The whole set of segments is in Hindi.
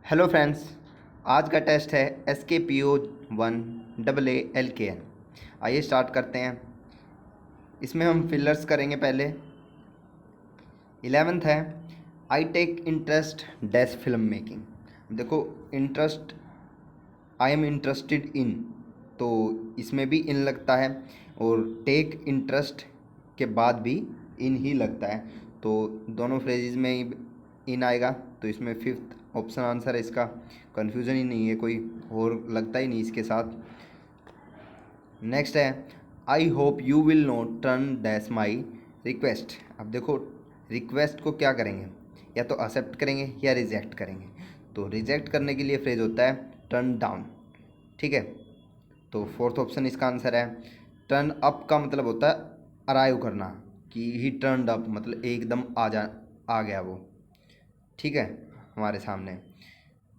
Hello friends. आज का टेस्ट है SKPO 1 AALKN। आइए स्टार्ट करते हैं। इसमें हम फिलर्स करेंगे पहले। 11th है I take interest dash film making. देखो, interest, I am interested in, तो इसमें भी इन लगता है और टेक इंटरेस्ट के बाद भी इन ही लगता है, तो दोनों फ्रेजेस में इन आएगा। तो इसमें फिफ्थ ऑप्शन आंसर है इसका। कन्फ्यूज़न ही नहीं है, कोई और लगता ही नहीं इसके साथ। नेक्स्ट है I hope you will not turn dash my request. अब देखो, रिक्वेस्ट को क्या करेंगे, या तो एक्सेप्ट करेंगे या रिजेक्ट करेंगे। तो रिजेक्ट करने के लिए फ्रेज होता है टर्न डाउन, ठीक है। तो फोर्थ ऑप्शन इसका आंसर है। टर्न अप का मतलब होता है अराइव करना, कि ही टर्नड अप मतलब एकदम आ गया वो, ठीक है, हमारे सामने।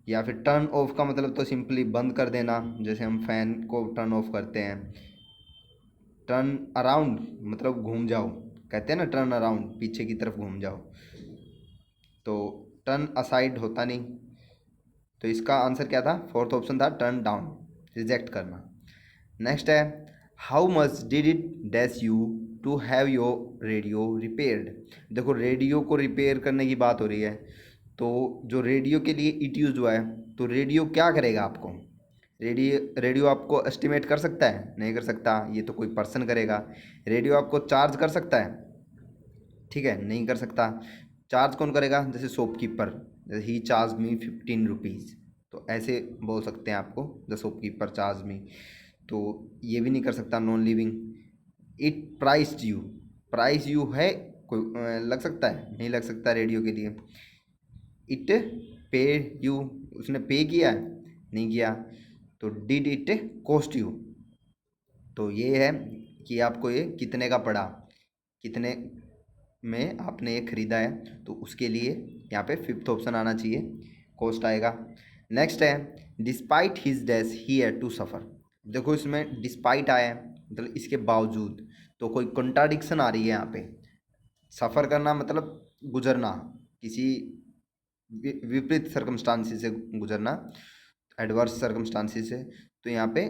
या फिर टर्न ऑफ का मतलब तो सिंपली बंद कर देना, जैसे हम फैन को टर्न ऑफ करते हैं। टर्न अराउंड मतलब घूम जाओ, कहते हैं ना, टर्न अराउंड, पीछे की तरफ घूम जाओ। तो टर्न असाइड होता नहीं, तो इसका आंसर क्या था, फोर्थ ऑप्शन था टर्न डाउन, रिजेक्ट करना। नेक्स्ट है how much did it dash you to have your radio repaired. देखो, रेडियो को रिपेयर करने की बात हो रही है, तो जो रेडियो के लिए इट यूज हुआ है, तो रेडियो क्या करेगा आपको। रेडियो रेडियो आपको एस्टिमेट कर सकता है, नहीं कर सकता, ये तो कोई पर्सन करेगा। रेडियो आपको चार्ज कर सकता है, ठीक है, नहीं कर सकता। चार्ज कौन करेगा, जैसे शॉपकीपर, जैसे ही चार्ज मी 15 रुपीज़, तो ऐसे बोल सकते हैं आपको, द शॉपकीपर चार्ज मी। तो ये भी नहीं कर सकता, non living. It price you, price you है, कोई लग सकता है, नहीं लग सकता रेडियो के लिए। इट पे यू, उसने पे किया है, नहीं किया। तो डिड इट कॉस्ट यू, तो ये है कि आपको ये कितने का पड़ा, कितने में आपने ये ख़रीदा है, तो उसके लिए यहाँ पे फिफ्थ ऑप्शन आना चाहिए, कॉस्ट आएगा। नेक्स्ट है despite his dash he had to suffer. देखो, इसमें डिस्पाइट आया है मतलब इसके बावजूद, तो कोई कंट्राडिक्शन आ रही है यहाँ पे। सफ़र करना मतलब गुजरना, किसी विपरीत सर्कमस्टांसिस से गुजरना, एडवर्स सर्कमस्टांसिस से। तो यहाँ पे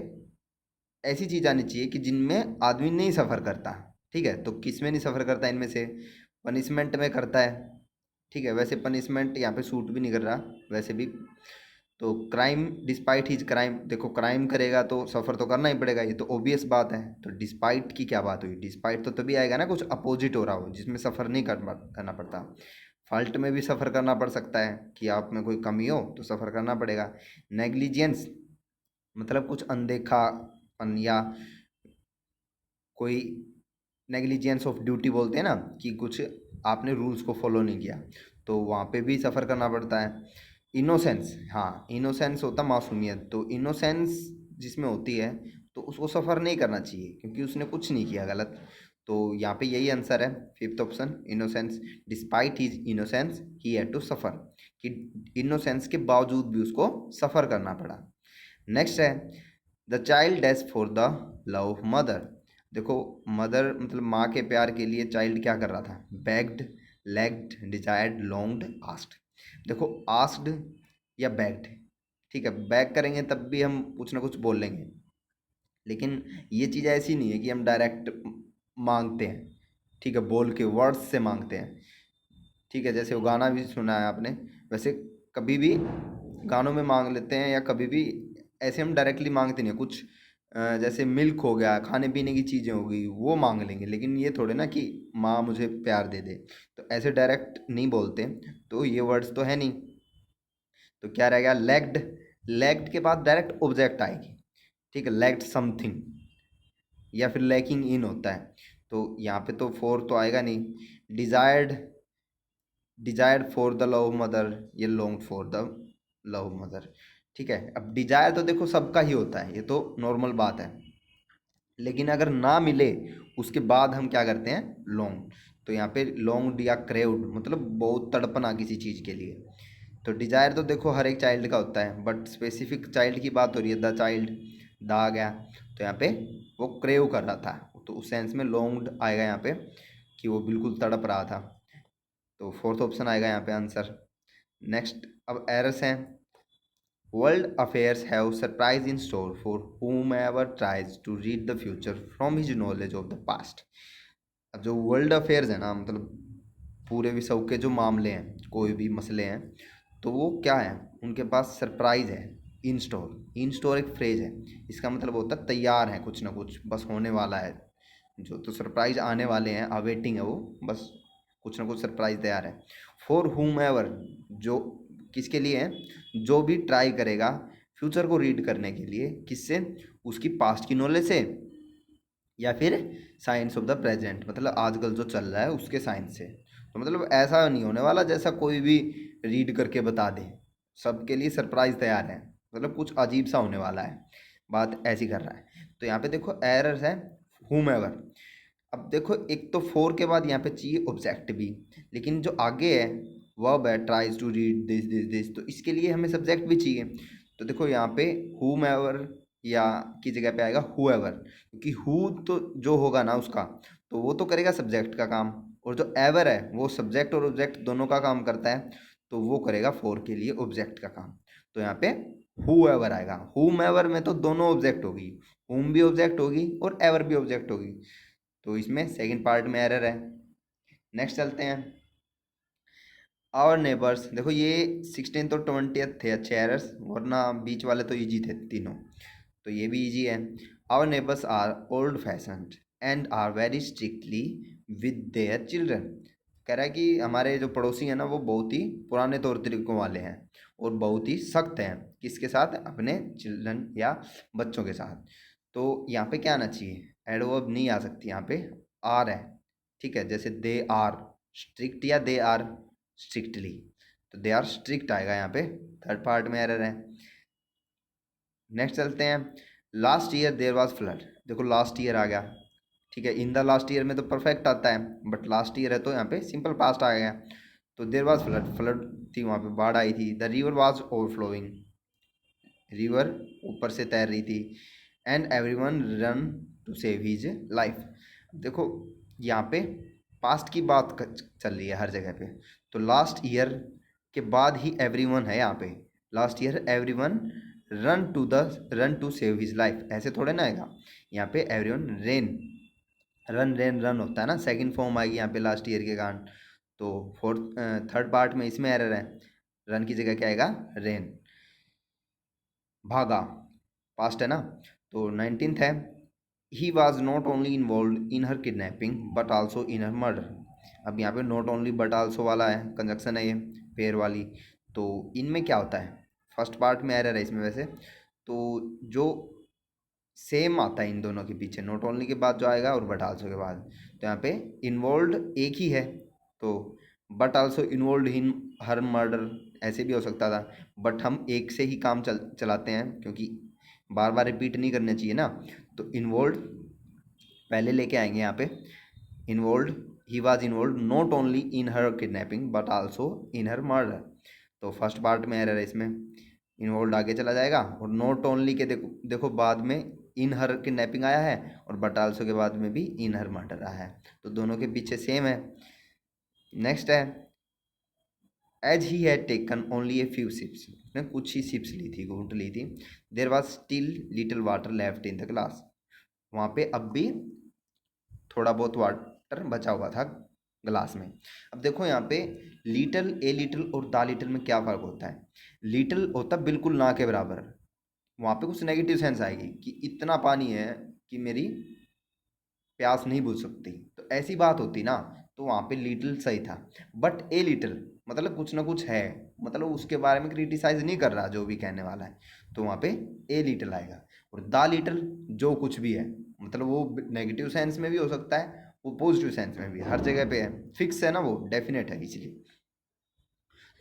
ऐसी चीज़ आनी चाहिए कि जिनमें आदमी नहीं सफ़र करता, ठीक है। तो किस में नहीं सफ़र करता, इनमें से पनिशमेंट में करता है, ठीक है। वैसे पनिशमेंट यहाँ पे सूट भी नहीं कर रहा वैसे भी। तो क्राइम, डिस्पाइट हिज क्राइम, देखो क्राइम करेगा तो सफ़र तो करना ही पड़ेगा, ये तो ओबियस बात है। तो डिस्पाइट की क्या बात हुई, डिस्पाइट तो तभी आएगा ना कुछ अपोजिट हो रहा हो, जिसमें सफ़र नहीं करना पड़ता। फॉल्ट में भी सफ़र करना पड़ सकता है, कि आप में कोई कमी हो तो सफ़र करना पड़ेगा। नेग्लिजेंस मतलब कुछ अनदेखापन, या कोई नेग्लिजेंस ऑफ ड्यूटी बोलते हैं ना, कि कुछ आपने रूल्स को फॉलो नहीं किया, तो वहाँ पे भी सफ़र करना पड़ता है। इनोसेंस, हाँ, इनोसेंस होता मासूमियत, तो इनोसेंस जिसमें होती है तो उसको सफ़र नहीं करना चाहिए, क्योंकि उसने कुछ नहीं किया गलत। तो यहाँ पे यही आंसर है, fifth option, innocence. Despite his innocence he had to suffer, कि इनोसेंस के बावजूद भी उसको सफ़र करना पड़ा। नेक्स्ट है the child dash for the love of mother. देखो, मदर मतलब माँ के प्यार के लिए चाइल्ड क्या कर रहा था, bagged, legged, desired, longed, asked. देखो, आस्क्ड या बैग्ड, ठीक है, बैग करेंगे तब भी हम कुछ ना कुछ बोल लेंगे, लेकिन ये चीज़ ऐसी नहीं है कि हम डायरेक्ट मांगते हैं, ठीक है, बोल के वर्ड्स से मांगते हैं, ठीक है। जैसे वो गाना भी सुना है आपने, वैसे कभी भी गानों में मांग लेते हैं, या कभी भी ऐसे हम डायरेक्टली मांगते नहीं हैं। कुछ जैसे मिल्क हो गया, खाने पीने की चीज़ें हो गई, वो मांग लेंगे, लेकिन ये थोड़े ना कि माँ मुझे प्यार दे दे, तो ऐसे डायरेक्ट नहीं बोलते। तो ये वर्ड्स तो है नहीं, तो क्या रह गया, लेग्ड। लेग्ड के बाद डायरेक्ट ऑब्जेक्ट आएगी, ठीक है, लेग्ड समथिंग, या फिर लैकिंग इन होता है, तो यहाँ पे तो फोर तो आएगा नहीं। Desired, desired for the love mother, ये long for the love mother, ठीक है। अब डिजायर तो देखो सबका ही होता है, ये तो नॉर्मल बात है, लेकिन अगर ना मिले उसके बाद हम क्या करते हैं, लॉन्ग। तो यहाँ पे लॉन्ग या क्रेव्ड मतलब बहुत तड़पना किसी चीज़ के लिए। तो डिजायर तो देखो हर एक चाइल्ड का होता है, बट स्पेसिफिक चाइल्ड की बात हो रही है, द चाइल्ड, द आ गया, तो यहाँ पे वो क्रेव कर रहा था, तो उस सेंस में लॉन्ग्ड आएगा यहाँ पे, कि वो बिल्कुल तड़प रहा था। तो फोर्थ ऑप्शन आएगा यहाँ पे आंसर। नेक्स्ट, अब एरर्स हैं, world affairs have surprise in store for whom ever tries to read the future from his knowledge of the past. अब जो वर्ल्ड अफेयर्स है ना, मतलब पूरे विश्व के जो मामले हैं, कोई भी मसले हैं, तो वो क्या है, उनके पास सरप्राइज है। इन स्टोर, इन स्टोर एक फ्रेज है, इसका मतलब होता है तैयार है, कुछ ना कुछ बस होने वाला है। जो तो सरप्राइज आने वाले हैं, अवेटिंग है वो, बस कुछ ना कुछ सरप्राइज तैयार है। फॉर whom एवर, जो किसके लिए है, जो भी ट्राई करेगा फ्यूचर को रीड करने के लिए, किससे, उसकी पास्ट की नॉलेज से, या फिर साइंस ऑफ द प्रेजेंट, मतलब आजकल जो चल रहा है उसके साइंस से। तो मतलब ऐसा नहीं होने वाला जैसा कोई भी रीड करके बता दे, सबके लिए सरप्राइज तैयार है, मतलब कुछ अजीब सा होने वाला है, बात ऐसी कर रहा है। तो यहाँ पे देखो एरर्स है whom एवर। अब देखो एक तो फोर के बाद यहाँ पे चाहिए ऑब्जेक्ट भी, लेकिन जो आगे है वर्ब है, tries to read this this this, तो इसके लिए हमें सब्जेक्ट भी चाहिए। तो देखो यहाँ पे whom एवर या की जगह पे आएगा हु एवर, क्योंकि हु तो जो होगा ना उसका, तो वो तो करेगा सब्जेक्ट का काम, और जो एवर है वो सब्जेक्ट और ऑब्जेक्ट दोनों का काम करता है, तो वो करेगा फोर के लिए ऑब्जेक्ट का काम। तो यहाँ पे हु एवर आएगा। हुम एवर में तो दोनों ऑब्जेक्ट होगी, हुम भी ऑब्जेक्ट होगी और एवर भी ऑब्जेक्ट होगी, तो इसमें सेकंड पार्ट में एरर है। नेक्स्ट चलते हैं। आवर नेबर्स, देखो ये 16 और 20 थे अच्छे एरर्स, वरना बीच वाले तो इजी थे तीनों, तो ये भी इजी है। Our neighbours are old fashioned and are very strictly with their children. कह रहा है कि हमारे जो पड़ोसी हैं ना, वो बहुत ही पुराने तौर तरीकों वाले हैं और बहुत ही सख्त हैं, किसके साथ, अपने चिल्ड्रन या बच्चों के साथ। तो यहाँ पे क्या आना चाहिए, एडवर्ब नहीं आ सकती, यहाँ पे आर है, ठीक है, जैसे दे आर स्ट्रिक्ट या दे आर स्ट्रिक्टली, तो दे आर स्ट्रिक्ट आएगा यहाँ पे, थर्ड पार्ट में एरर है। नेक्स्ट चलते हैं। Last year there was flood, देखो लास्ट ईयर आ गया, ठीक है, इन द लास्ट ईयर में तो परफेक्ट आता है, बट लास्ट ईयर है तो यहाँ पे सिंपल पास्ट आ गया। तो देयर वाज फ्लड, फ्लड थी वहाँ पे, बाढ़ आई थी। The river was overflowing, river ऊपर से तैर रही थी। And everyone run to save his life. देखो यहाँ पे पास्ट की बात चल रही है हर जगह पे, तो लास्ट ईयर के बाद ही एवरीवन है यहाँ पे, last year everyone run to save his life, ऐसे थोड़े ना आएगा। यहाँ पे एवरीवन रेन, रन होता है ना, सेकंड फॉर्म आएगी यहाँ पे लास्ट ईयर के कारण। तो फोर्थ थर्ड पार्ट में इसमें एरर है, रन की जगह क्या आएगा, रेन। भागा, पास्ट है ना। तो 19th है, he was not only involve in her kidnapping but also in her murder. अब यहाँ पे नॉट ओनली बट आल्सो वाला है, कंजक्शन है ये, पेयर वाली। तो इनमें क्या होता है, फर्स्ट पार्ट में एरर है इसमें वैसे, तो जो सेम आता है इन दोनों के पीछे, नॉट ओनली के बाद जो आएगा और बट आल्सो के बाद, तो यहाँ पे इन्वॉल्व एक ही है, तो but also involve in her murder ऐसे भी हो सकता था, बट हम एक से ही काम चलाते हैं, क्योंकि बार बार रिपीट नहीं करना चाहिए ना। तो इन्वॉल्व पहले लेके आएंगे यहाँ पे, involve, he was involve not only in her kidnapping but also in her murder. तो फर्स्ट पार्ट में एरर है इसमें, इन्वॉल्व आगे चला जाएगा, और नॉट ओनली के देखो देखो बाद में इन हर किडनैपिंग आया है, और बट आल्सो के बाद में भी इन हर मर्डर आया है, तो दोनों के पीछे सेम है। नेक्स्ट है, as he had taken only a few sips, उसने कुछ ही सिप्स ली थी, घूंट ली थी। There was still little water left in the glass, वहाँ पे अब भी थोड़ा बहुत वाटर बचा हुआ था ग्लास में। अब देखो यहाँ पे लिटिल, ए लिटिल और द लिटिल में क्या फ़र्क होता है, लिटिल होता बिल्कुल ना के बराबर, वहाँ पे कुछ नेगेटिव सेंस आएगी कि इतना पानी है कि मेरी प्यास नहीं बुझ सकती, तो ऐसी बात होती ना, तो वहाँ पे लिटिल सही था। बट ए लिटिल मतलब कुछ ना कुछ है, मतलब उसके बारे में क्रिटिसाइज नहीं कर रहा जो भी कहने वाला है, तो वहाँ पे ए लिटिल आएगा। और द लिटिल जो कुछ भी है, मतलब वो नेगेटिव सेंस में भी हो सकता है, वो पॉजिटिव सेंस में भी, हर जगह पे है, फिक्स है ना, वो डेफिनेट है इसलिए।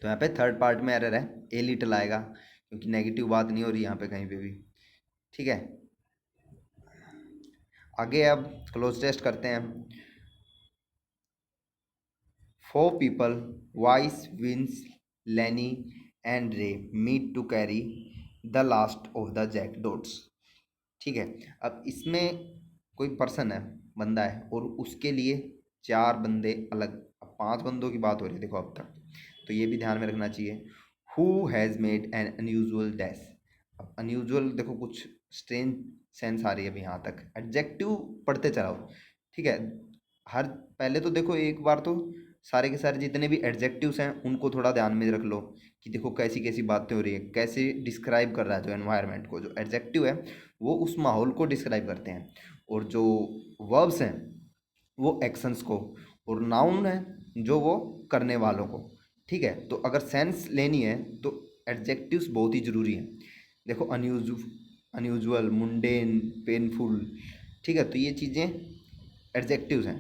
तो यहाँ पे थर्ड पार्ट में एरर है, ए लिटिल आएगा, क्योंकि नेगेटिव बात नहीं हो रही यहाँ पे कहीं पे भी, ठीक है। आगे अब क्लोज टेस्ट करते हैं। Four people, Weiss, Vince, Lenny and Ray meet to carry the last of the Jack Dots। ठीक है, अब इसमें कोई पर्सन है, बंदा है, और उसके लिए चार बंदे अलग, अब पांच बंदों की बात हो रही है देखो अब तक, तो ये भी ध्यान में रखना चाहिए। Who has made an unusual dash. अब अनयूजुअल देखो कुछ स्ट्रेंज सेंस आ रही है अभी यहाँ तक, एडजेक्टिव पढ़ते चलाओ, ठीक है। हर पहले तो देखो एक बार तो सारे के सारे जितने भी एडजेक्टिव्स हैं उनको थोड़ा ध्यान में रख लो कि देखो कैसी कैसी बातें हो रही है, कैसे डिस्क्राइब कर रहा है जो एनवायरनमेंट को। जो एडजेक्टिव है वो उस माहौल को डिस्क्राइब करते हैं, और जो वर्ब्स हैं वो एक्शंस को, और नाउन है जो वो करने वालों को, ठीक है। तो अगर सेंस लेनी है तो एडजेक्टिव्स बहुत ही ज़रूरी हैं। देखो अनयूजुअल, मुंडेन, पेनफुल, ठीक है, तो ये चीज़ें एडजेक्टिव्स हैं,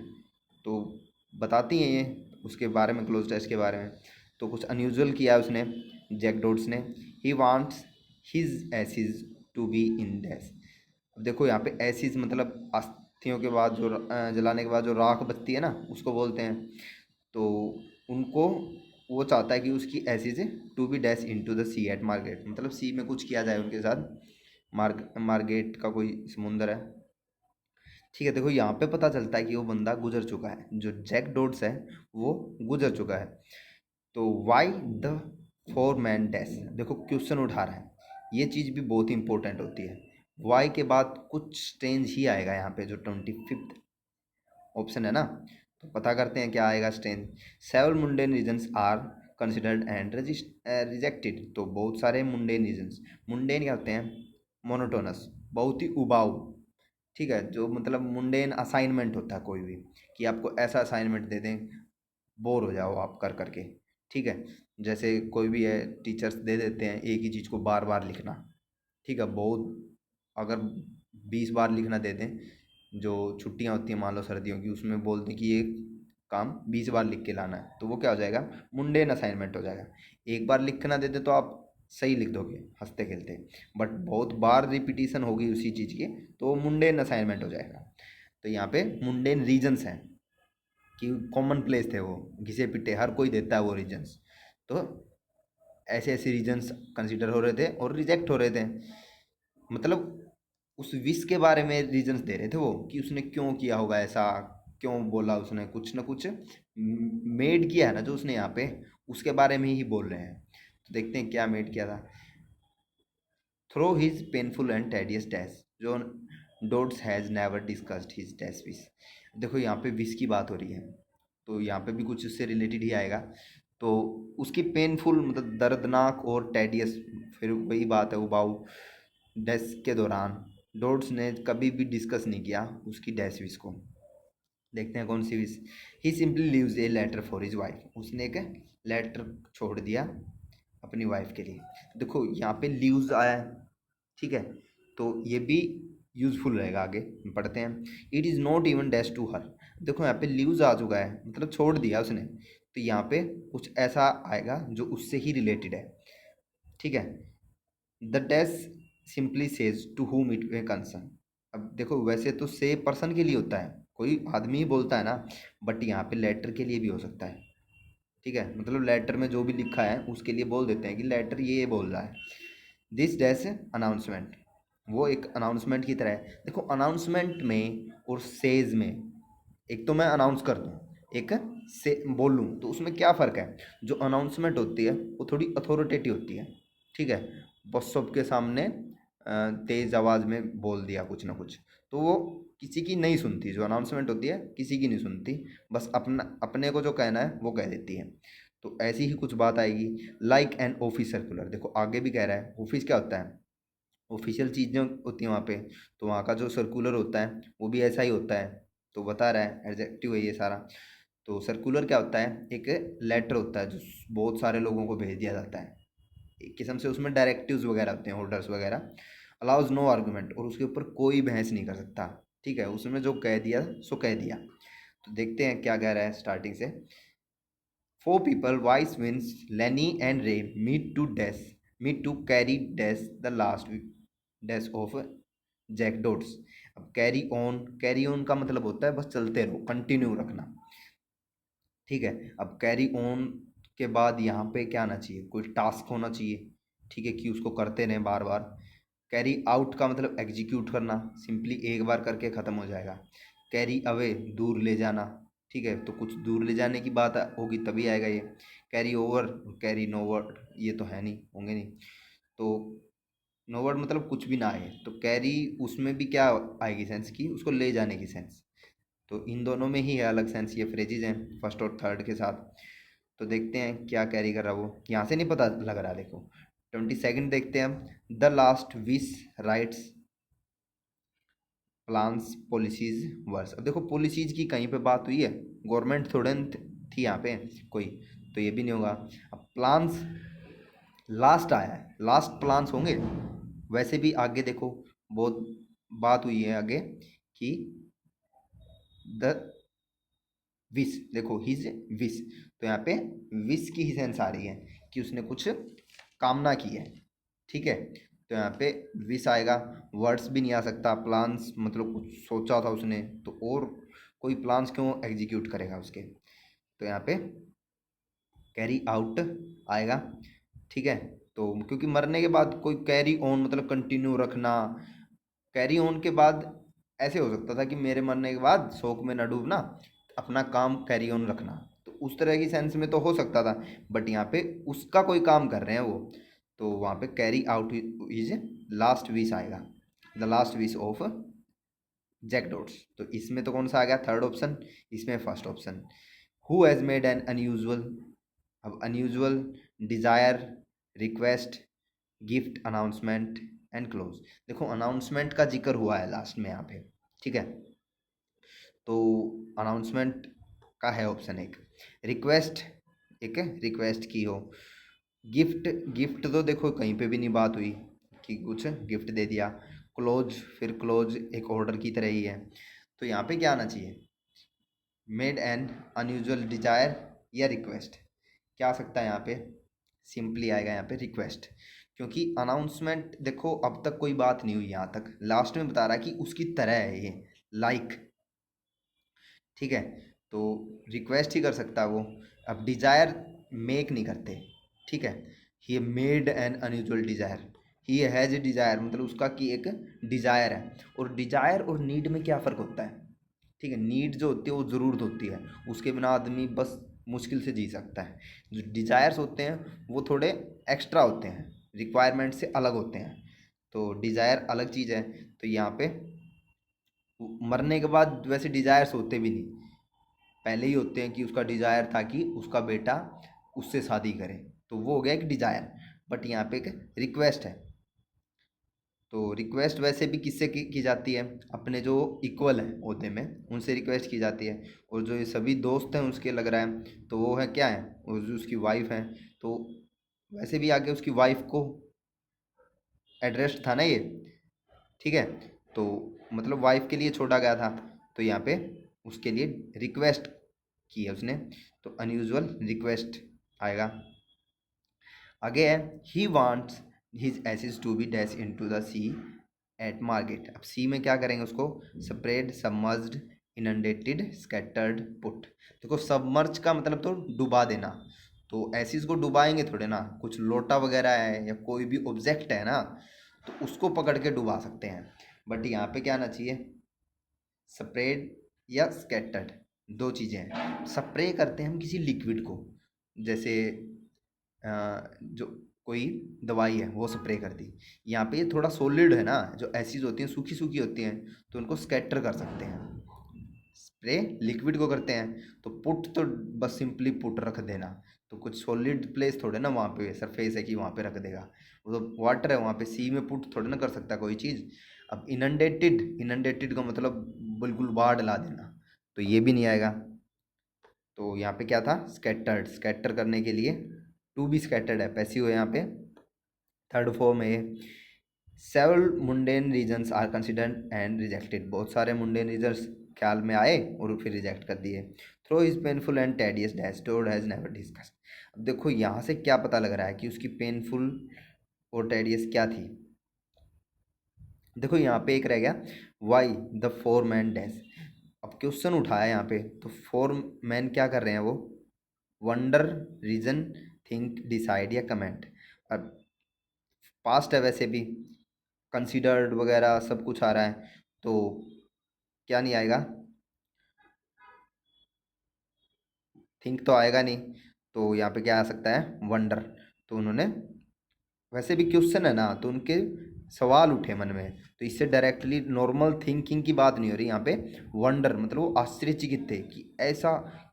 तो बताती हैं ये उसके बारे में, क्लोज टेस्ट के बारे में। तो कुछ अनयूजुअल किया है उसने, जैक डॉट्स ने। He wants his ashes to be in dash. अब देखो यहाँ पे एसिज मतलब अस्थियों के बाद जो जलाने के बाद जो राख बचती है ना, उसको बोलते हैं। तो उनको वो चाहता है कि उसकी ashes to be dash into the sea सी एट मार्गेट, मतलब सी में कुछ किया जाए उनके साथ। मार्गेट का कोई समुंदर है, ठीक है। देखो यहाँ पे पता चलता है कि वो बंदा गुजर चुका है, जो जैक डॉट्स है वो गुजर चुका है। तो why the four man dash, देखो क्वेश्चन उठा रहा है, ये चीज़ भी बहुत ही इंपॉर्टेंट होती है। वाई के बाद कुछ स्ट्रेंज ही आएगा यहाँ पे, जो 25th ऑप्शन है ना। तो पता करते हैं क्या आएगा strange. Several mundane reasons are considered and rejected. तो बहुत सारे मुंडेन रीजन्स, मुंडेन क्या होते हैं, मोनोटोनस, बहुत ही उबाऊ, ठीक है। जो मतलब मुंडेन असाइनमेंट होता है कोई भी, कि आपको ऐसा असाइनमेंट दे दें, बोर हो जाओ आप कर करके, ठीक है। जैसे कोई भी है, टीचर्स दे देते हैं एक ही चीज़ को बार बार लिखना, ठीक है। बहुत अगर 20 बार लिखना दे दें, जो छुट्टियां होती हैं मान लो सर्दियों की, उसमें बोल दें कि ये काम 20 बार लिख के लाना है, तो वो क्या हो जाएगा, मुंडेन असाइनमेंट हो जाएगा। एक बार लिखना दे दें तो आप सही लिख दोगे हंसते खेलते, बट बहुत बार रिपीटिशन होगी उसी चीज़ की तो वो मुंडेन असाइनमेंट हो जाएगा। तो यहाँ पे मुंडेन रीजन्स हैं कि कॉमन प्लेस थे वो, घिसे पिटे हर कोई देता है वो रीजन्स। तो ऐसे ऐसे रीजन्स कंसिडर हो रहे थे और रिजेक्ट हो रहे थे, मतलब उस विश के बारे में रीजन्स दे रहे थे वो, कि उसने क्यों किया होगा ऐसा, क्यों बोला उसने, कुछ ना कुछ मेड किया है ना जो उसने यहाँ पे, उसके बारे में ही बोल रहे हैं। तो देखते हैं क्या मेड किया था। Through his painful and tedious dash, जो Dots has never discussed his dash wish. देखो यहाँ पे विश की बात हो रही है, तो यहाँ पे भी कुछ उससे रिलेटेड ही आएगा। तो उसकी पेनफुल मतलब दर्दनाक, और टेडियस फिर वही बात है, उबाऊ डैश के दौरान डोट्स ने कभी भी डिस्कस नहीं किया उसकी डैश विश को। देखते हैं कौन सी wish. He simply leaves a letter for his wife, उसने एक लेटर छोड़ दिया अपनी वाइफ के लिए। देखो यहाँ पे लीव्स आया है, ठीक है, तो ये भी यूजफुल रहेगा, आगे पढ़ते हैं। It is not even dash to her, देखो यहाँ पे लीव्स आ चुका है मतलब छोड़ दिया उसने, तो यहाँ पे कुछ ऐसा आएगा जो उससे ही रिलेटेड है, ठीक है। The dash simply says to whom it may concern. अब देखो वैसे तो से पर्सन के लिए होता है, कोई आदमी ही बोलता है ना, बट यहाँ पे लेटर के लिए भी हो सकता है, ठीक है। मतलब लेटर में जो भी लिखा है उसके लिए बोल देते हैं कि लेटर ये बोल रहा है। दिस डैश अनाउंसमेंट, वो एक अनाउंसमेंट की तरह है। देखो अनाउंसमेंट में और सेज में, एक तो मैं अनाउंस कर दूँ, एक से बोलूँ, तो उसमें क्या फ़र्क है। जो अनाउंसमेंट होती है वो थोड़ी अथॉरिटेटिव होती है, ठीक है। बस सबके सामने तेज़ आवाज़ में बोल दिया कुछ ना कुछ, तो वो किसी की नहीं सुनती। जो अनाउंसमेंट होती है किसी की नहीं सुनती, बस अपना अपने को जो कहना है वो कह देती है। तो ऐसी ही कुछ बात आएगी। लाइक एन ऑफिस सर्कुलर, देखो आगे भी कह रहा है ऑफिस क्या होता है, ऑफिशियल चीज़ें होती हैं वहाँ पे, तो वहाँ का जो सर्कुलर होता है वो भी ऐसा ही होता है। तो बता रहा है एडजेक्टिव है ये सारा। तो सर्कुलर क्या होता है, एक लेटर होता है जो बहुत सारे लोगों को भेज दिया जाता है, एक किस्म से उसमें डायरेक्टिव्स वगैरह होते हैं, ऑर्डर्स वगैरह। अलाउज नो आर्गूमेंट, और उसके ऊपर कोई बहस नहीं कर सकता, ठीक है। उसमें जो कह दिया सो कह दिया। तो देखते हैं क्या कह रहा है स्टार्टिंग से। Four people Vice Vince Lenny and Ray meet to carry dash the last dash of Jack Dodds. अब कैरी ऑन का मतलब होता है बस चलते रहो, कंटिन्यू रखना, ठीक है। अब कैरी ऑन के बाद यहाँ पे क्या आना चाहिए, कोई टास्क होना चाहिए, ठीक है, कि उसको करते रहें बार बार। कैरी आउट का मतलब एग्जीक्यूट करना, सिंपली एक बार करके ख़त्म हो जाएगा। कैरी अवे दूर ले जाना, ठीक है, तो कुछ दूर ले जाने की बात होगी तभी आएगा ये। कैरी ओवर, कैरी नोवर्ड, ये तो है नहीं, होंगे नहीं। तो नोवर्ड मतलब कुछ भी ना आए, तो कैरी उसमें भी क्या आएगी सेंस की, उसको ले जाने की सेंस। तो इन दोनों में ही है अलग सेंस, ये फ्रेजेज हैं फर्स्ट और थर्ड के साथ। तो देखते हैं क्या कैरी कर रहा वो, यहाँ से नहीं पता लग रहा। देखो 22 देखते हैं हम। The last wish rites plans policies verse. अब देखो पॉलिसीज की कहीं पे बात हुई है, गवर्नमेंट थोड़े न थी यहाँ पे कोई, तो ये भी नहीं होगा। अब प्लान्स लास्ट आया है, लास्ट प्लान्स होंगे। वैसे भी आगे देखो बहुत बात हुई है आगे कि द विश, देखो हिज विश, तो यहाँ पे विश की ही सेंस आ रही है कि उसने कुछ कामना की है। ठीक है, तो यहाँ पे विश आएगा, वर्ड्स भी नहीं आ सकता। प्लान्स मतलब कुछ सोचा था उसने, तो और कोई प्लान्स क्यों एग्जीक्यूट करेगा उसके। तो यहाँ पे कैरी आउट आएगा। ठीक है, तो क्योंकि मरने के बाद कोई कैरी ऑन मतलब कंटिन्यू रखना, कैरी ऑन के बाद ऐसे हो सकता था कि मेरे मरने के बाद शोक में न डूबना, अपना काम कैरी ऑन रखना, तो उस तरह की सेंस में तो हो सकता था। बट यहाँ पे उसका कोई काम कर रहे हैं वो, तो वहाँ पे carry out his last wish आएगा, the last wish of Jack dots. तो इसमें तो कौन सा आ गया, थर्ड ऑप्शन, इसमें first option. Who has made an unusual, अब unusual, desire, request, gift, announcement and close. देखो अनाउंसमेंट का जिक्र हुआ है लास्ट में यहाँ पे। ठीक है, तो अनाउंसमेंट का है ऑप्शन एक। रिक्वेस्ट, एक है रिक्वेस्ट की हो। गिफ्ट, गिफ्ट तो देखो कहीं पे भी नहीं बात हुई कि कुछ गिफ्ट दे दिया। क्लोज, फिर क्लोज एक ऑर्डर की तरह ही है। तो यहाँ पे क्या आना चाहिए, मेड एन अनयूजुअल डिजायर या रिक्वेस्ट। क्या आ सकता है यहाँ पे, सिंपली आएगा यहाँ पे रिक्वेस्ट, क्योंकि अनाउंसमेंट देखो अब तक कोई बात नहीं हुई यहाँ तक, लास्ट में बता रहा है कि उसकी तरह है ये, लाइक। ठीक है, तो रिक्वेस्ट ही कर सकता है वो। अब डिजायर मेक नहीं करते। ठीक है, he made an unusual desire, he has a desire मतलब उसका की एक डिजायर है। और डिजायर और नीड में क्या फ़र्क होता है। ठीक है, नीड जो होती है वो ज़रूरत होती है, उसके बिना आदमी बस मुश्किल से जी सकता है। जो डिज़ायर्स होते हैं वो थोड़े एक्स्ट्रा होते हैं, रिक्वायरमेंट से अलग होते हैं। तो डिज़ायर अलग चीज़ है। तो यहाँ पे मरने के बाद वैसे डिज़ायर्स होते भी नहीं, पहले ही होते हैं कि उसका डिज़ायर था कि उसका बेटा उससे शादी करे, तो वो हो गया एक डिज़ायर। बट यहाँ पे एक रिक्वेस्ट है। तो रिक्वेस्ट वैसे भी किससे की जाती है, अपने जो इक्वल हैं ओहदे में उनसे रिक्वेस्ट की जाती है। और जो ये सभी दोस्त हैं उसके लग रहा है, तो वो है क्या है, वो जो उसकी वाइफ है। तो वैसे भी आगे उसकी वाइफ को एड्रेस था ना ये। ठीक है, तो मतलब वाइफ के लिए छोड़ा गया था, तो यहाँ पे उसके लिए रिक्वेस्ट की है उसने, तो अनयूजुअल रिक्वेस्ट आएगा। आगे है he wants his ashes to be dash into the C at Margate. अब सी में क्या करेंगे उसको, spread, submerged, inundated, scattered, put. देखो सबमर्ज का मतलब तो डुबा देना, तो एसिड को डुबाएंगे थोड़े ना, कुछ लोटा वगैरह है या कोई भी ऑब्जेक्ट है ना, तो उसको पकड़ के डुबा सकते हैं। बट यहाँ पे क्या आना चाहिए, स्प्रेड या स्कैटर्ड, दो चीज़ें हैं। स्प्रे करते हैं हम किसी लिक्विड को, जैसे जो कोई दवाई है वो स्प्रे कर दी। यहाँ पे ये थोड़ा सॉलिड है ना, जो एसिड होती हैं सूखी सूखी होती हैं, तो उनको स्कैटर कर सकते हैं। स्प्रे लिक्विड को करते हैं, तो पुट तो बस सिंपली पुट रख देना, तो कुछ सॉलिड प्लेस थोड़े ना वहाँ पे सरफेस है कि वहाँ पे रख देगा, वो तो वाटर है वहाँ पे, सी में पुट थोड़े ना कर सकता कोई चीज़। अब इनंडेटेड, इनंडेटेड का मतलब बिल्कुल बाढ़ ला देना, तो ये भी नहीं आएगा। तो यहाँ पे क्या था, स्कैटर्ड, स्कैटर करने के लिए टू बी स्कैटर्ड है, पैसिव है यहाँ पे। थर्ड फॉर्म है several mundane reasons are considered and rejected. बहुत सारे मुंडेन रीजन्स ख्याल में आए और फिर रिजेक्ट कर दिए। Throw is painful and tedious dash टोड हैज़ नेवर डिस्कस। अब देखो यहाँ से क्या पता लग रहा है कि उसकी पेनफुल और टेडियस क्या थी। देखो यहाँ पे एक रह गया, why the four man dash. अब क्वेश्चन उठाया यहाँ पे, तो फोर मैन क्या कर रहे हैं वो, वंडर, रीजन, थिंक, डिसाइड या कमेंट। अब पास्ट है वैसे भी, कंसीडर्ड वगैरह सब कुछ आ रहा है, तो क्या नहीं आएगा, थिंक तो आएगा नहीं, तो यहाँ पे क्या आ सकता है, वंडर। तो उन्होंने, वैसे भी क्वेश्चन है ना, तो उनके सवाल उठे मन में, तो इससे डायरेक्टली नॉर्मल थिंकिंग की बात नहीं हो रही यहाँ पे। वंडर मतलब वो आश्चर्यचकित थे कि ऐसा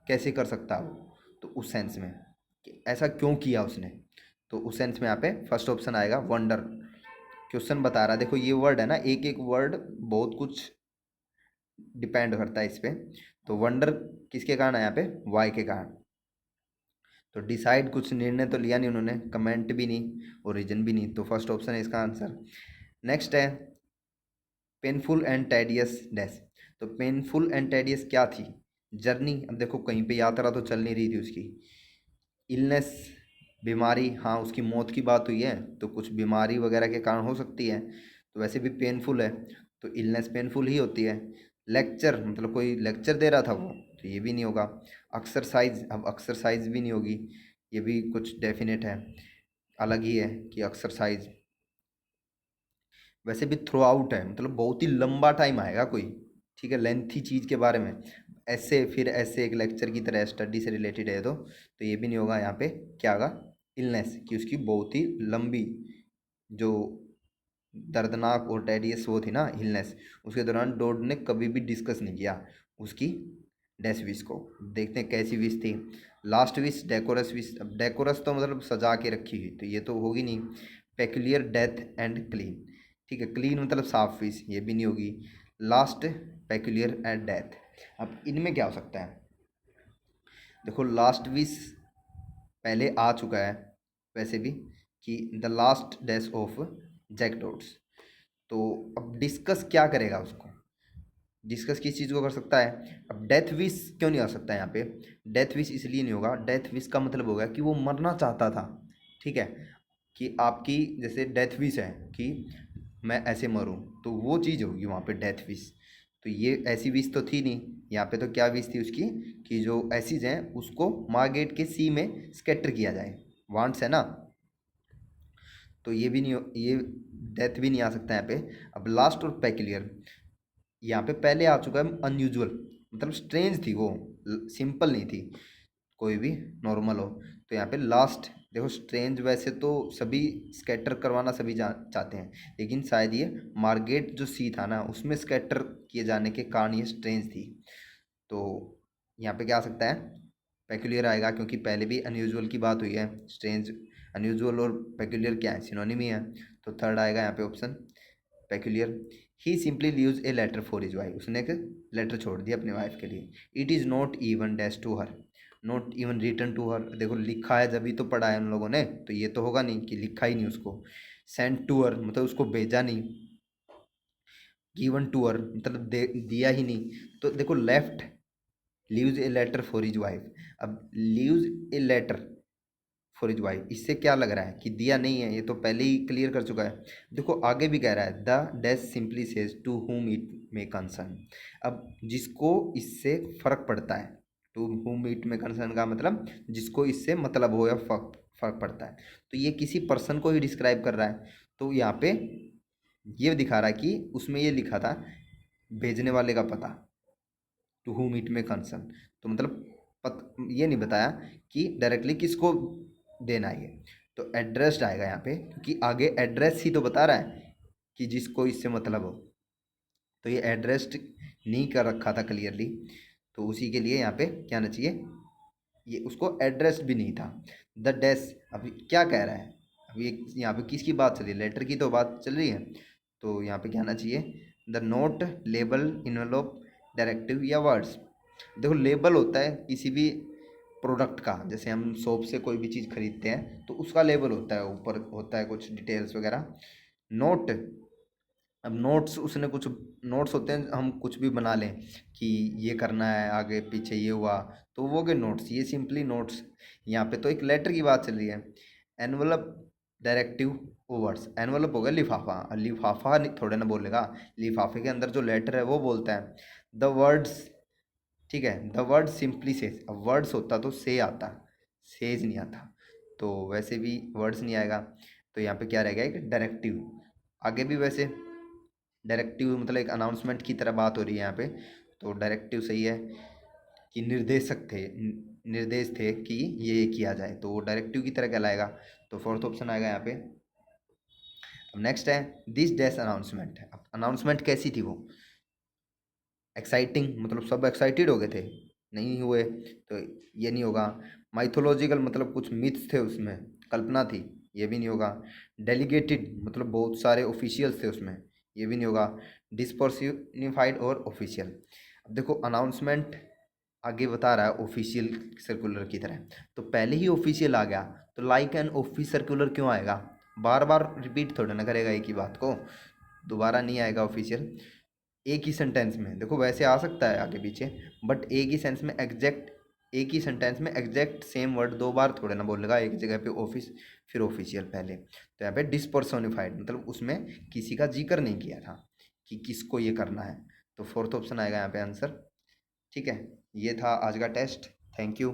कैसे कर सकता है वो, तो उस सेंस में कि ऐसा क्यों किया उसने, तो उस सेंस में यहाँ पे फर्स्ट ऑप्शन आएगा वंडर। क्वेश्चन बता रहा है, देखो ये वर्ड है ना, एक एक वर्ड बहुत कुछ डिपेंड करता है इस पे। तो वंडर किसके कारण है यहाँ पे, वाई के कारण। तो डिसाइड कुछ निर्णय तो लिया नहीं उन्होंने, कमेंट भी नहीं और रीजन भी नहीं, तो फर्स्ट ऑप्शन है इसका आंसर। नेक्स्ट है पेनफुल एंड टेडियस डैश। तो पेनफुल एंड टेडियस क्या थी, जर्नी। अब देखो कहीं पे यात्रा तो चल नहीं रही थी उसकी। इलनेस बीमारी, हाँ उसकी मौत की बात हुई है, तो कुछ बीमारी वगैरह के कारण हो सकती है, तो वैसे भी पेनफुल है, तो इलनेस पेनफुल ही होती है। लेक्चर मतलब कोई लेक्चर दे रहा था वो, तो ये भी नहीं होगा। एक्सरसाइज, अब एक्सरसाइज भी नहीं होगी, ये भी कुछ डेफिनेट है, अलग ही है कि एक्सरसाइज। वैसे भी थ्रो आउट है, मतलब बहुत ही लंबा टाइम आएगा कोई, ठीक है, लेंथी चीज़ के बारे में, ऐसे फिर ऐसे एक लेक्चर की तरह स्टडी से रिलेटेड है, तो ये भी नहीं होगा यहाँ पे। क्या होगा, इलनेस, कि उसकी बहुत ही लंबी जो दर्दनाक और टेडियस वो थी ना इलनेस, उसके दौरान डोड ने कभी भी डिस्कस नहीं किया उसकी डैश विश को। देखते हैं कैसी विश थी। लास्ट विश डेकोरस विश, अब डेकोरस तो मतलब सजा के रखी हुई, तो ये तो होगी नहीं। पेक्यूलियर डेथ एंड क्लीन, ठीक है, क्लीन मतलब साफ विश, ये भी नहीं होगी। लास्ट पेक्यूलियर एंड डेथ, अब इनमें क्या हो सकता है, देखो लास्ट विश पहले आ चुका है वैसे भी, कि the last days of Jack dots. तो अब डिस्कस क्या करेगा उसको, डिस्कस किस चीज़ को कर सकता है। अब डेथ विश क्यों नहीं आ सकता है यहाँ पे, डेथ विश इसलिए नहीं होगा, डेथ विश का मतलब होगा कि वो मरना चाहता था, ठीक है, कि आपकी जैसे डेथ विश है कि मैं ऐसे मरूं, तो वो चीज़ होगी वहाँ पे डेथ विश। तो ये ऐसी विश तो थी नहीं यहाँ पे, तो क्या विश थी उसकी, कि जो एसिड हैं उसको मार्गेट के सी में स्कैटर किया जाए, वांट्स है ना, तो ये भी नहीं ये डेथ भी नहीं आ सकता यहाँ पे। अब लास्ट और पेक्यूलियर, यहाँ पे पहले आ चुका है अनयूजुअल, मतलब स्ट्रेंज थी वो, सिंपल नहीं थी, कोई भी नॉर्मल हो। तो यहाँ पे लास्ट देखो, स्ट्रेंज वैसे तो सभी स्कैटर करवाना सभी चाहते हैं, लेकिन शायद ये मार्गेट जो सी था ना उसमें स्कैटर किए जाने के कारण ये स्ट्रेंज थी। तो यहाँ पे क्या आ सकता है, पेक्यूलियर आएगा, क्योंकि पहले भी अनयूजुअल की बात हुई है। स्ट्रेंज, अनयूजुअल और पेक्यूलियर क्या है, सिनोनिम ही है। तो थर्ड आएगा यहाँ पे option peculiar. He simply leaves a letter for his wife, उसने एक लेटर छोड़ दिया अपनी वाइफ के लिए। It is not even dash to her, not even return to her, देखो लिखा है जब ही तो पढ़ा है उन लोगों ने, तो ये तो होगा नहीं कि लिखा ही नहीं उसको। सेंड टू हर मतलब उसको भेजा नहीं। गिवन टू हर मतलब दिया ही नहीं। तो देखो left, leaves a letter for his wife, अब leaves a letter for his wife, इससे क्या लग रहा है कि दिया नहीं है, ये तो पहले ही क्लियर कर चुका है। देखो आगे भी कह रहा है the dash simply says to whom it may concern, अब जिसको इससे फर्क पड़ता है, टू हुम इट में कंसर्न का मतलब जिसको इससे मतलब हो या फर्क फर्क पड़ता है, तो ये किसी पर्सन को ही डिस्क्राइब कर रहा है। तो यहाँ पे ये दिखा रहा है कि उसमें ये लिखा था भेजने वाले का पता, टू हुम इट में कंसर्न, तो मतलब ये नहीं बताया कि डायरेक्टली किसको देना है ये। तो एड्रेस्ड आएगा यहाँ पे, क्योंकि आगे एड्रेस ही तो बता रहा है कि जिसको इससे मतलब हो, तो ये एड्रेस्ड नहीं कर रखा था क्लियरली, तो उसी के लिए यहाँ पे क्या आना चाहिए, ये उसको एड्रेस्ड भी नहीं था। द डैश, अभी क्या कह रहा है, अभी यहाँ पे किसकी बात चल रही है, लेटर की तो बात चल रही है, तो यहाँ पे क्या आना चाहिए, द नोट लेबल इनवेलोप डायरेक्टिव या वर्ड्स। देखो लेबल होता है किसी भी प्रोडक्ट का, जैसे हम शॉप से कोई भी चीज़ खरीदते हैं तो उसका लेबल होता है, ऊपर होता है कुछ डिटेल्स वगैरह। नोट, अब नोट्स उसने कुछ नोट्स होते हैं, हम कुछ भी बना लें कि ये करना है आगे पीछे ये हुआ, तो वो के नोट्स, ये सिंपली नोट्स। यहाँ पे तो एक लेटर की बात चल रही है। एनवलप डायरेक्टिव ओवर्स, एनवलप हो गया लिफाफा, और लिफाफा थोड़े ना बोलेगा, लिफाफे के अंदर जो लेटर है वो बोलता है। द वर्ड्स, ठीक है, द वर्ड सिंपली सेज, अब वर्ड्स होता तो से आता, सेज नहीं आता, तो वैसे भी वर्ड्स नहीं आएगा, तो यहाँ पे क्या रहेगा, एक डायरेक्टिव। आगे भी वैसे डायरेक्टिव मतलब एक अनाउंसमेंट की तरह बात हो रही है यहाँ पे, तो डायरेक्टिव सही है, कि निर्देशक थे, निर्देश थे कि ये किया जाए, तो वो डायरेक्टिव की तरह कहलाएगा। तो फोर्थ ऑप्शन आएगा यहाँ पे। अब नेक्स्ट है दिस डैश अनाउंसमेंट। अब अनाउंसमेंट कैसी थी वो? एक्साइटिंग, मतलब सब एक्साइटेड हो गए थे? नहीं हुए, तो ये नहीं होगा। माइथोलॉजिकल, मतलब कुछ मिथ्स थे उसमें, कल्पना थी, ये भी नहीं होगा। डेलीगेटेड, मतलब बहुत सारे ऑफिशियल्स थे उसमें, ये भी नहीं होगा। डिस्पर्सिफाइड और ऑफिशियल। अब देखो अनाउंसमेंट आगे बता रहा है ऑफिशियल सर्कुलर की तरह, तो पहले ही ऑफिशियल आ गया, तो लाइक एन ऑफिस सर्कुलर क्यों आएगा? बार बार रिपीट थोड़ा ना करेगा एक ही बात को, दोबारा नहीं आएगा ऑफिशियल। एक ही सेंटेंस में, देखो वैसे आ सकता है आगे पीछे, बट एक ही सेंस में एग्जैक्ट, एक ही सेंटेंस में एग्जैक्ट सेम वर्ड दो बार थोड़े ना बोलेगा, एक जगह पे ऑफिस फिर ऑफिशियल पहले। तो यहाँ पे डिसपर्सोनिफाइड, मतलब उसमें किसी का जिक्र नहीं किया था कि किसको ये करना है। तो फोर्थ ऑप्शन आएगा यहाँ पे आंसर। ठीक है, ये था आज का टेस्ट। Thank you.